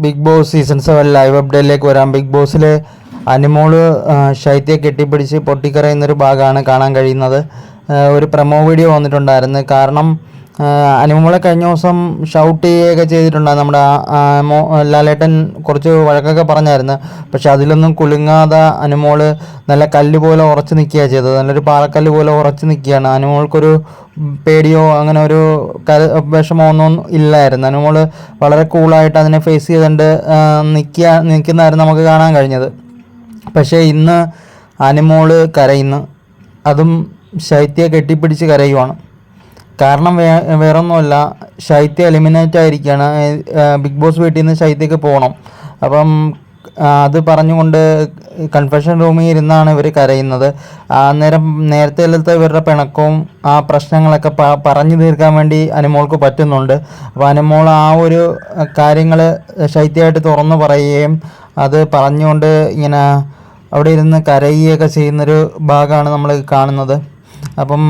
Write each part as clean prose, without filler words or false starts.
Big boss season 7 live അപ്ഡേറ്റിലേക്ക് വരാം. Big ബോസിൽ അനിമോള് ശൈത്യയെ കെട്ടിപ്പിടിച്ച് പൊട്ടിക്കരയുന്നൊരു ഭാഗമാണ് കാണാൻ കഴിയുന്നത്. ഒരു പ്രൊമോ വീഡിയോ വന്നിട്ടുണ്ടായിരുന്നു. കാരണം അനിമോളെ കഴിഞ്ഞ ദിവസം ഷൗട്ട് ചെയ്യുകയൊക്കെ ചെയ്തിട്ടുണ്ടായിരുന്നു. നമ്മുടെ ലാലേട്ടൻ കുറച്ച് വഴക്കൊക്കെ പറഞ്ഞായിരുന്നു. പക്ഷെ അതിലൊന്നും കുലുങ്ങാതെ അനിമോള് നല്ല കല്ല് പോലെ ഉറച്ച് നിൽക്കുകയാണ് ചെയ്തത്. നല്ലൊരു പാറക്കല്ല് പോലെ ഉറച്ച് നിൽക്കുകയാണ്. അനിമോൾക്കൊരു പേടിയോ അങ്ങനെ ഒരു വിഷമമൊന്നും ഇല്ലായിരുന്നു. അനിമോള് വളരെ കൂളായിട്ട് അതിനെ ഫേസ് ചെയ്തുകൊണ്ട് നിൽക്കുന്നതായിരുന്നു നമുക്ക് കാണാൻ കഴിഞ്ഞത്. പക്ഷേ ഇന്ന് അനിമോള് കരയുന്നു. അതും ശൈത്യയെ കെട്ടിപ്പിടിച്ച് കരയുവാണ്. കാരണം വേറൊന്നുമല്ല, ശൈത്യ എലിമിനേറ്റ് ആയിരിക്കുകയാണ്. ബിഗ് ബോസ് വീട്ടിൽ നിന്ന് ശൈത്യക്ക് പോകണം. അപ്പം അത് പറഞ്ഞുകൊണ്ട് കൺഫെഷൻ റൂമിൽ ഇരുന്നാണ് ഇവർ കരയുന്നത്. നേരത്തെ ഇവരുടെ പിണക്കവും ആ പ്രശ്നങ്ങളൊക്കെ പറഞ്ഞു തീർക്കാൻ വേണ്ടി അനിമോൾക്ക് പറ്റുന്നുണ്ട്. അപ്പോൾ അനിമോൾ ആ ഒരു കാര്യങ്ങൾ ശൈത്യമായിട്ട് തുറന്നു പറയുകയും അത് പറഞ്ഞുകൊണ്ട് ഇങ്ങനെ അവിടെ ഇരുന്ന് കരയുകയൊക്കെ ചെയ്യുന്നൊരു ഭാഗമാണ് നമ്മൾ കാണുന്നത്. അപ്പം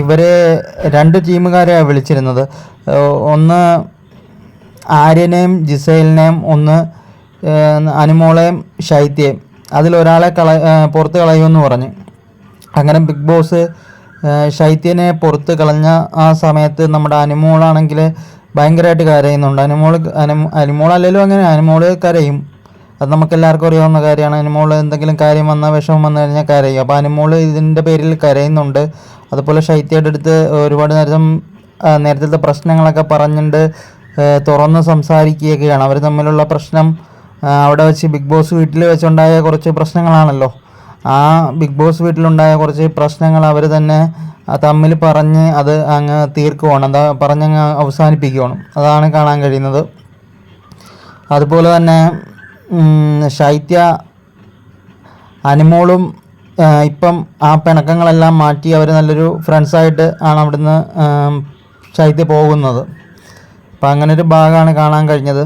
ഇവർ രണ്ട് ടീമുകാരെയാണ് വിളിച്ചിരുന്നത്. ഒന്ന് ആര്യനെയും ജിസൈലിനെയും, ഒന്ന് അനിമോളെയും ശൈത്യയും. അതിലൊരാളെ പുറത്ത് കളയുമെന്ന് പറഞ്ഞു. അങ്ങനെ ബിഗ് ബോസ് ശൈത്യനെ പുറത്ത് കളഞ്ഞ ആ സമയത്ത് നമ്മുടെ അനിമോളാണെങ്കിൽ ഭയങ്കരമായിട്ട് കരയുന്നുണ്ട്. അനിമോളല്ലെങ്കിലും അങ്ങനെ അനിമോള് കരയും. അത് നമുക്കെല്ലാവർക്കും അറിയാവുന്ന കാര്യമാണ്. അനിമോൾ എന്തെങ്കിലും കാര്യം വന്നാൽ വിഷമം വന്നു കഴിഞ്ഞാൽ കരയും. അപ്പോൾ അനിമോൾ ഇതിൻ്റെ പേരിൽ കരയുന്നുണ്ട്. അതുപോലെ ശൈത്യയുടെ അടുത്ത് ഒരുപാട് നേരത്തെ പ്രശ്നങ്ങളൊക്കെ പറഞ്ഞിട്ട് തുറന്ന് സംസാരിക്കുകയൊക്കെയാണ്. അവർ തമ്മിലുള്ള പ്രശ്നം അവിടെ വെച്ച് ബിഗ് ബോസ് വീട്ടിൽ വെച്ചുണ്ടായ കുറച്ച് പ്രശ്നങ്ങളാണല്ലോ. ആ ബിഗ് ബോസ് വീട്ടിലുണ്ടായ കുറച്ച് പ്രശ്നങ്ങൾ അവർ തന്നെ തമ്മിൽ പറഞ്ഞ് അത് അങ്ങ് തീർക്കുവാണ്, പറഞ്ഞങ്ങ് അവസാനിപ്പിക്കുകയാണ്. അതാണ് കാണാൻ കഴിയുന്നത്. അതുപോലെ തന്നെ ശൈത്യ അനിമോളും ഇപ്പം ആ പിണക്കങ്ങളെല്ലാം മാറ്റി അവർ നല്ലൊരു ഫ്രണ്ട്സായിട്ട് ആണ് അവിടുന്ന് ശൈത്യ പോകുന്നത്. അപ്പം അങ്ങനൊരു ഭാഗമാണ് കാണാൻ കഴിഞ്ഞത്.